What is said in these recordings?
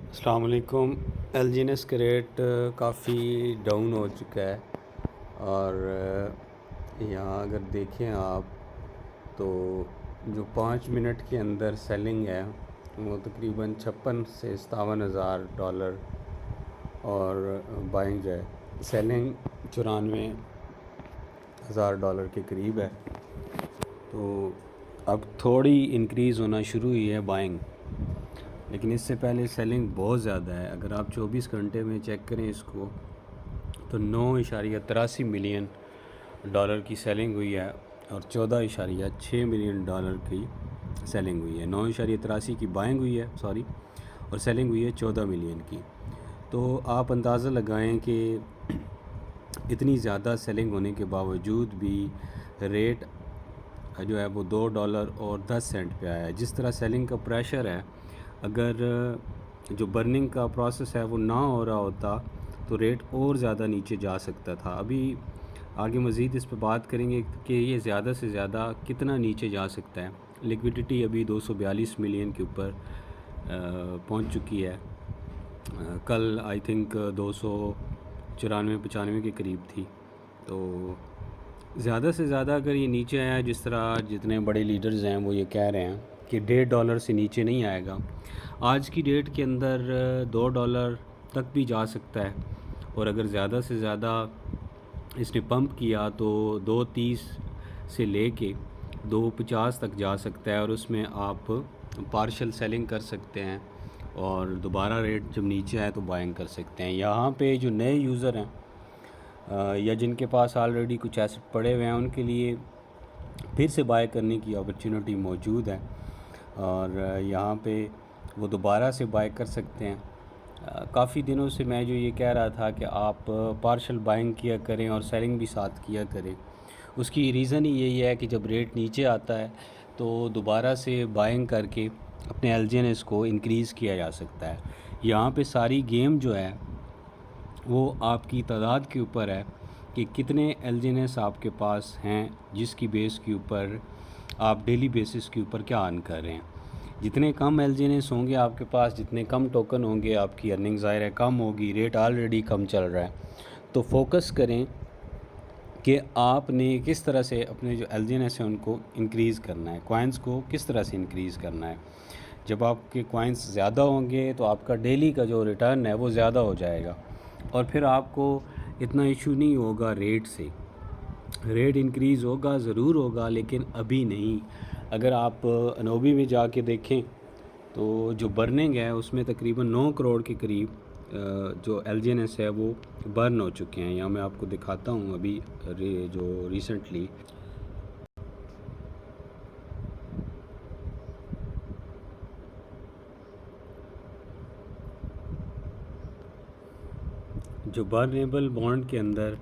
السلام علیکم۔ L G نیس کا ریٹ کافی ڈاؤن ہو چکا ہے، اور یہاں اگر دیکھیں آپ تو جو 5 منٹ کے اندر سیلنگ ہے وہ تقریباً 56 سے 57,000 ڈالر، اور بائنگ جو ہے سیلنگ 94,000 ڈالر کے قریب ہے۔ تو اب تھوڑی انکریز ہونا شروع ہوئی ہے بائنگ، لیکن اس سے پہلے سیلنگ بہت زیادہ ہے۔ اگر آپ 24 گھنٹے میں چیک کریں اس کو تو 9.83 ملین ڈالر کی سیلنگ ہوئی ہے، اور 14.6 ملین ڈالر کی سیلنگ ہوئی ہے۔ 9.83 کی بائنگ ہوئی ہے اور سیلنگ ہوئی ہے 14 ملین کی۔ تو آپ اندازہ لگائیں کہ اتنی زیادہ سیلنگ ہونے کے باوجود بھی ریٹ جو ہے وہ $2.10 پہ آیا ہے۔ جس طرح سیلنگ کا پریشر ہے، اگر جو برننگ کا پروسیس ہے وہ نہ ہو رہا ہوتا تو ریٹ اور زیادہ نیچے جا سکتا تھا۔ ابھی آگے مزید اس پہ بات کریں گے کہ یہ زیادہ سے زیادہ کتنا نیچے جا سکتا ہے۔ لیکویڈٹی ابھی 242 ملین کے اوپر پہنچ چکی ہے، کل آئی تھنک 294-95 کے قریب تھی۔ تو زیادہ سے زیادہ اگر یہ نیچے آیا، جس طرح جتنے بڑے لیڈرز ہیں وہ یہ کہہ رہے ہیں کہ $1.5 سے نیچے نہیں آئے گا، آج کی ڈیٹ کے اندر $2 تک بھی جا سکتا ہے، اور اگر زیادہ سے زیادہ اس نے پمپ کیا تو 2.30 سے لے کے 2.50 تک جا سکتا ہے، اور اس میں آپ پارشل سیلنگ کر سکتے ہیں، اور دوبارہ ریٹ جب نیچے آئے تو بائنگ کر سکتے ہیں۔ یہاں پہ جو نئے یوزر ہیں یا جن کے پاس آلریڈی کچھ ایسٹ پڑے ہوئے ہیں، ان کے لیے پھر سے بائی کرنے کی اپرچونٹی موجود ہے، اور یہاں پہ وہ دوبارہ سے بائی کر سکتے ہیں۔ کافی دنوں سے میں جو یہ کہہ رہا تھا کہ آپ پارشل بائنگ کیا کریں اور سیلنگ بھی ساتھ کیا کریں، اس کی ریزن ہی یہی ہے کہ جب ریٹ نیچے آتا ہے تو دوبارہ سے بائنگ کر کے اپنے ایل جی این ایس کو انکریز کیا جا سکتا ہے۔ یہاں پہ ساری گیم جو ہے وہ آپ کی تعداد کے اوپر ہے کہ کتنے ایل جی این ایس آپ کے پاس ہیں، جس کی بیس کے اوپر آپ ڈیلی بیسس کے اوپر کیا ارن کر رہے ہیں۔ جتنے کم ایل جی این ایس ہوں گے آپ کے پاس، جتنے کم ٹوکن ہوں گے، آپ کی ارننگ ظاہر ہے کم ہوگی، ریٹ آلریڈی کم چل رہا ہے۔ تو فوکس کریں کہ آپ نے کس طرح سے اپنے جو ایل جی این ایس ہیں ان کو انکریز کرنا ہے، کوائنس کو کس طرح سے انکریز کرنا ہے۔ جب آپ کے کوائنس زیادہ ہوں گے تو آپ کا ڈیلی کا جو ریٹرن ہے وہ زیادہ ہو جائے گا، اور پھر آپ کو اتنا ایشو نہیں ہوگا ریٹ سے۔ ریٹ انکریز ہوگا ضرور ہوگا، لیکن ابھی نہیں۔ اگر آپ انوبی میں جا کے دیکھیں تو جو برننگ ہے اس میں تقریباً 9 کروڑ کے قریب جو ایل جی این ایس ہے وہ برن ہو چکے ہیں۔ یہاں میں آپ کو دکھاتا ہوں ابھی جو ریسنٹلی جو برنیبل بانڈ کے اندر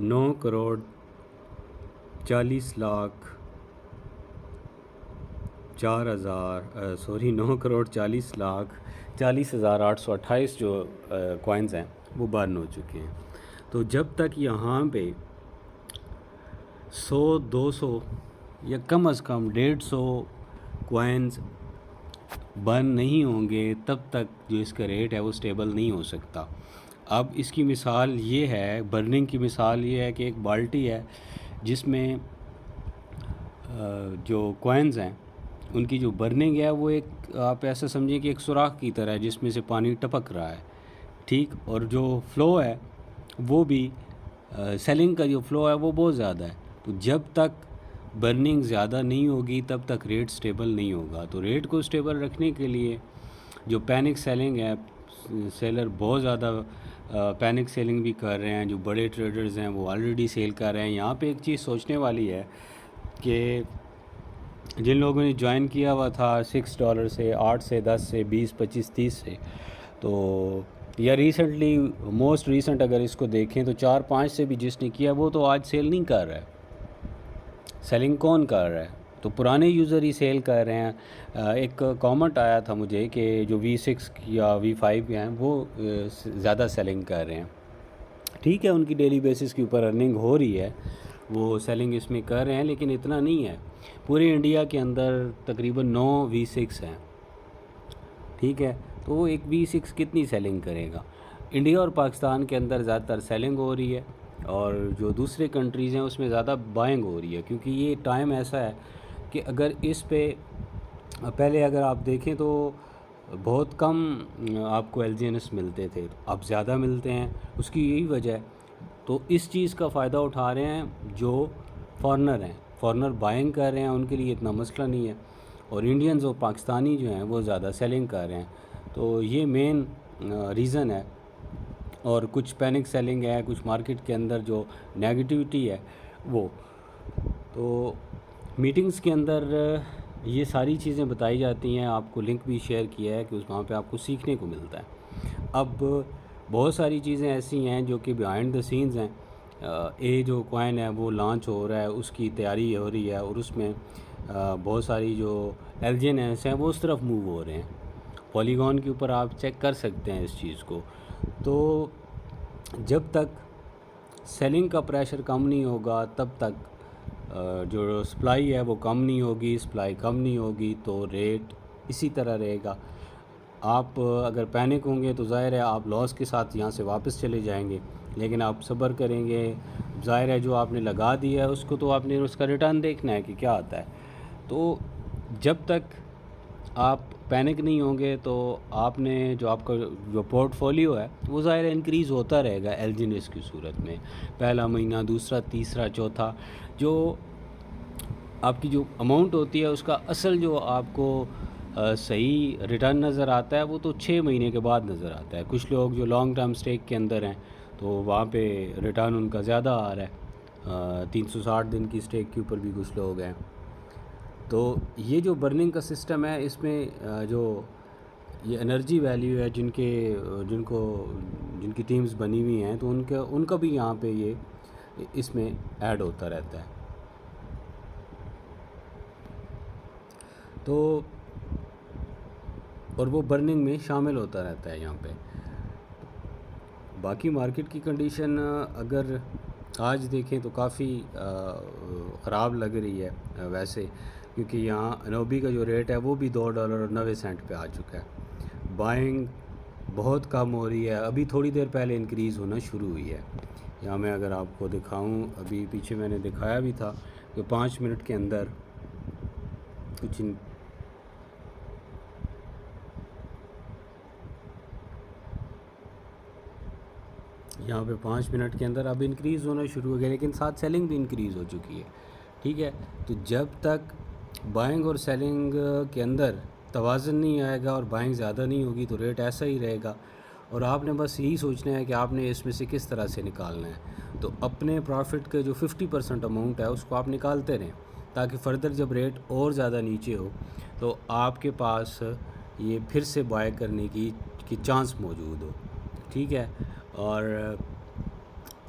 9,40,40,828 جو کوائنز ہیں وہ برن ہو چکے ہیں۔ تو جب تک یہاں پہ 100-200 یا کم از کم 150 کوائنز برن نہیں ہوں گے، تب تک جو اس کا ریٹ ہے وہ سٹیبل نہیں ہو سکتا۔ اب اس کی مثال یہ ہے، برننگ کی مثال یہ ہے کہ ایک بالٹی ہے جس میں جو کوائنز ہیں ان کی جو برننگ ہے وہ ایک، آپ ایسا سمجھیں کہ ایک سوراخ کی طرح ہے جس میں سے پانی ٹپک رہا ہے، ٹھیک، اور جو فلو ہے وہ بھی سیلنگ کا جو فلو ہے وہ بہت زیادہ ہے۔ تو جب تک برننگ زیادہ نہیں ہوگی تب تک ریٹ سٹیبل نہیں ہوگا۔ تو ریٹ کو سٹیبل رکھنے کے لیے جو پینک سیلنگ ہے، سیلر بہت زیادہ پینک سیلنگ بھی کر رہے ہیں، جو بڑے ٹریڈرز ہیں وہ آلریڈی سیل کر رہے ہیں۔ یہاں پہ ایک چیز سوچنے والی ہے کہ جن لوگوں نے جوائن کیا ہوا تھا $6 سے، 8 سے، 10 سے، 20، 25، 30 سے، تو یا ریسنٹلی موسٹ ریسنٹ اگر اس کو دیکھیں تو 4-5 سے بھی جس نے کیا وہ تو آج سیل نہیں کر رہا ہے۔ سیلنگ کون کر رہا ہے؟ تو پرانے یوزر ہی سیل کر رہے ہیں۔ ایک کامنٹ آیا تھا مجھے کہ جو V6 یا V5 ہیں وہ زیادہ سیلنگ کر رہے ہیں۔ ٹھیک ہے، ان کی ڈیلی بیسس کے اوپر ارننگ ہو رہی ہے، وہ سیلنگ اس میں کر رہے ہیں، لیکن اتنا نہیں ہے۔ پورے انڈیا کے اندر تقریباً 9 V6 ہیں، ٹھیک ہے، تو وہ ایک V6 کتنی سیلنگ کرے گا؟ انڈیا اور پاکستان کے اندر زیادہ تر سیلنگ ہو رہی ہے، اور جو دوسرے کنٹریز ہیں اس میں زیادہ بائنگ ہو رہی ہے، کیونکہ یہ ٹائم ایسا ہے کہ اگر اس پہ پہلے اگر آپ دیکھیں تو بہت کم آپ کو LGNS ملتے تھے، اب زیادہ ملتے ہیں، اس کی یہی وجہ ہے۔ تو اس چیز کا فائدہ اٹھا رہے ہیں جو فارنر بائنگ کر رہے ہیں، ان کے لیے اتنا مسئلہ نہیں ہے، اور انڈینز اور پاکستانی جو ہیں وہ زیادہ سیلنگ کر رہے ہیں، تو یہ مین ریزن ہے۔ اور کچھ پینک سیلنگ ہے، کچھ مارکیٹ کے اندر جو نیگیٹیوٹی ہے وہ، تو میٹنگز کے اندر یہ ساری چیزیں بتائی جاتی ہیں، آپ کو لنک بھی شیئر کیا ہے کہ وہاں پہ آپ کو سیکھنے کو ملتا ہے۔ اب بہت ساری چیزیں ایسی ہیں جو کہ بیہائنڈ دا سینز ہیں۔ جو کوائن ہے وہ لانچ ہو رہا ہے، اس کی تیاری ہو رہی ہے، اور اس میں بہت ساری جو LGNS ہیں وہ اس طرف موو ہو رہے ہیں۔ پولیگون کے اوپر آپ چیک کر سکتے ہیں اس چیز کو۔ تو جب تک سیلنگ کا پریشر کم نہیں ہوگا تب تک جو سپلائی ہے وہ کم نہیں ہوگی، سپلائی کم نہیں ہوگی تو ریٹ اسی طرح رہے گا۔ آپ اگر پینک ہوں گے تو ظاہر ہے آپ لاس کے ساتھ یہاں سے واپس چلے جائیں گے، لیکن آپ صبر کریں گے، ظاہر ہے جو آپ نے لگا دیا ہے اس کو تو آپ نے اس کا ریٹرن دیکھنا ہے کہ کیا آتا ہے۔ تو جب تک آپ پینک نہیں ہوں گے تو آپ نے جو آپ کا جو پورٹ فولیو ہے وہ ظاہر انکریز ہوتا رہے گا LGNS کی صورت میں، پہلا مہینہ، دوسرا، تیسرا، چوتھا، جو آپ کی جو اماؤنٹ ہوتی ہے اس کا اصل جو آپ کو صحیح ریٹرن نظر آتا ہے وہ تو 6 مہینے کے بعد نظر آتا ہے۔ کچھ لوگ جو لانگ ٹرم سٹیک کے اندر ہیں تو وہاں پہ ریٹرن ان کا زیادہ آ رہا ہے، 360 دن کی سٹیک کے اوپر بھی کچھ لوگ ہیں۔ تو یہ جو برننگ کا سسٹم ہے اس میں جو یہ انرجی ویلیو ہے جن کی ٹیمز بنی ہوئی ہیں تو ان کا بھی یہاں پہ یہ اس میں ایڈ ہوتا رہتا ہے۔ تو اور وہ برننگ میں شامل ہوتا رہتا ہے یہاں پہ۔ باقی مارکیٹ کی کنڈیشن اگر آج دیکھیں تو کافی خراب لگ رہی ہے ویسے، کیونکہ یہاں انوبی کا جو ریٹ ہے وہ بھی $2.90 پہ آ چکا ہے۔ بائنگ بہت کم ہو رہی ہے، ابھی تھوڑی دیر پہلے انکریز ہونا شروع ہوئی ہے۔ یہاں میں اگر آپ کو دکھاؤں، ابھی پیچھے میں نے دکھایا بھی تھا کہ 5 منٹ کے اندر کچھ یہاں پہ 5 منٹ کے اندر اب انکریز ہونا شروع ہو گیا، لیکن ساتھ سیلنگ بھی انکریز ہو چکی ہے، ٹھیک ہے۔ تو جب تک بائنگ اور سیلنگ کے اندر توازن نہیں آئے گا اور بائنگ زیادہ نہیں ہوگی تو ریٹ ایسا ہی رہے گا، اور آپ نے بس یہی سوچنا ہے کہ آپ نے اس میں سے کس طرح سے نکالنا ہے۔ تو اپنے پروفٹ کے جو 50% اماؤنٹ ہے اس کو آپ نکالتے رہیں، تاکہ فردر جب ریٹ اور زیادہ نیچے ہو تو آپ کے پاس یہ پھر سے بائی کرنے کی چانس موجود ہو، ٹھیک ہے۔ اور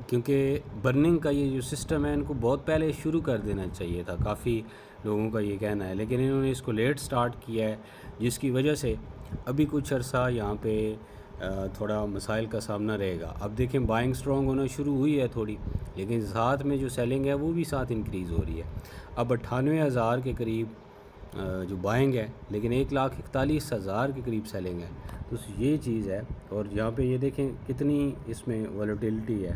کیونکہ برننگ کا یہ جو سسٹم ہے ان کو بہت پہلے شروع کر دینا چاہیے تھا، کافی لوگوں کا یہ کہنا ہے، لیکن انہوں نے اس کو لیٹ سٹارٹ کیا ہے، جس کی وجہ سے ابھی کچھ عرصہ یہاں پہ تھوڑا مسائل کا سامنا رہے گا۔ اب دیکھیں بائنگ سٹرونگ ہونا شروع ہوئی ہے تھوڑی، لیکن ساتھ میں جو سیلنگ ہے وہ بھی ساتھ انکریز ہو رہی ہے۔ اب 98,000 کے قریب جو بائنگ ہے، لیکن 1,41,000 کے قریب سیلنگ ہے، تو یہ چیز ہے۔ اور یہاں پہ یہ دیکھیں کتنی اس میں ویلیٹیلٹی ہے،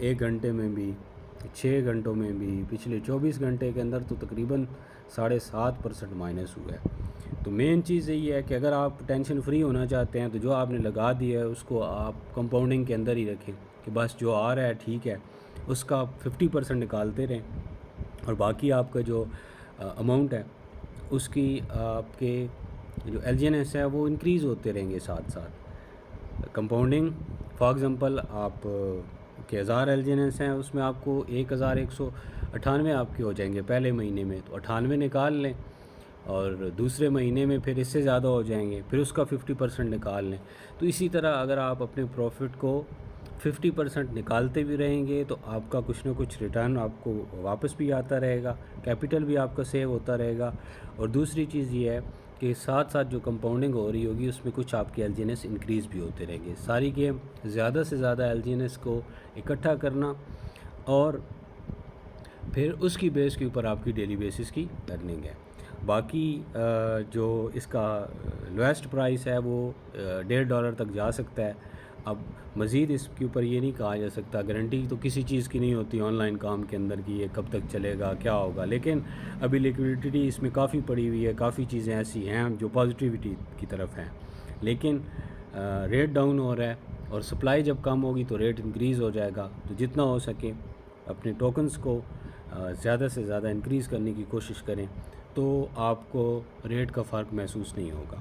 1 گھنٹے میں بھی، 6 گھنٹوں میں بھی، پچھلے 24 گھنٹے کے اندر تو تقریباً 7.5% مائنس ہوا ہے۔ تو مین چیز یہی ہے کہ اگر آپ ٹینشن فری ہونا چاہتے ہیں تو جو آپ نے لگا دیا ہے اس کو آپ کمپاؤنڈنگ کے اندر ہی رکھیں، کہ بس جو آ رہا ہے ٹھیک ہے، اس کا 50% نکالتے رہیں، اور باقی آپ کا جو اماؤنٹ ہے اس کی آپ کے جو LGNS ہے وہ انکریز ہوتے رہیں گے ساتھ ساتھ۔ کمپاؤنڈنگ فار ایگزامپل آپ کے 1000 LGNS ہیں، اس میں آپ کو 1198 آپ کے ہو جائیں گے پہلے مہینے میں، تو 98 نکال لیں، اور دوسرے مہینے میں پھر اس سے زیادہ ہو جائیں گے، پھر اس کا 50% نکال لیں۔ تو اسی طرح اگر آپ اپنے پروفٹ کو 50% نکالتے بھی رہیں گے تو آپ کا کچھ نہ کچھ ریٹرن آپ کو واپس بھی آتا رہے گا، کیپٹل بھی آپ کا سیو ہوتا رہے گا، اور دوسری چیز یہ ہے کہ ساتھ ساتھ جو کمپاؤنڈنگ ہو رہی ہوگی اس میں کچھ آپ کے LGNS انکریز بھی ہوتے رہیں گے۔ ساری گیم زیادہ سے زیادہ LGNS کو اکٹھا کرنا، اور پھر اس کی بیس کے اوپر آپ کی ڈیلی بیسس کی ارننگ ہے۔ باقی جو اس کا لویسٹ پرائس ہے وہ $1.5 تک جا سکتا ہے. اب مزید اس کے اوپر یہ نہیں کہا جا سکتا, گارنٹی تو کسی چیز کی نہیں ہوتی آن لائن کام کے اندر کہ یہ کب تک چلے گا, کیا ہوگا, لیکن ابھی لیکوڈیٹی اس میں کافی پڑی ہوئی ہے, کافی چیزیں ایسی ہیں جو پازیٹیوٹی کی طرف ہیں, لیکن ریٹ ڈاؤن ہو رہا ہے اور سپلائی جب کم ہوگی تو ریٹ انکریز ہو جائے گا. تو جتنا ہو سکے اپنے ٹوکنز کو زیادہ سے زیادہ انکریز کرنے کی کوشش کریں تو آپ کو ریٹ کا فرق محسوس نہیں ہوگا.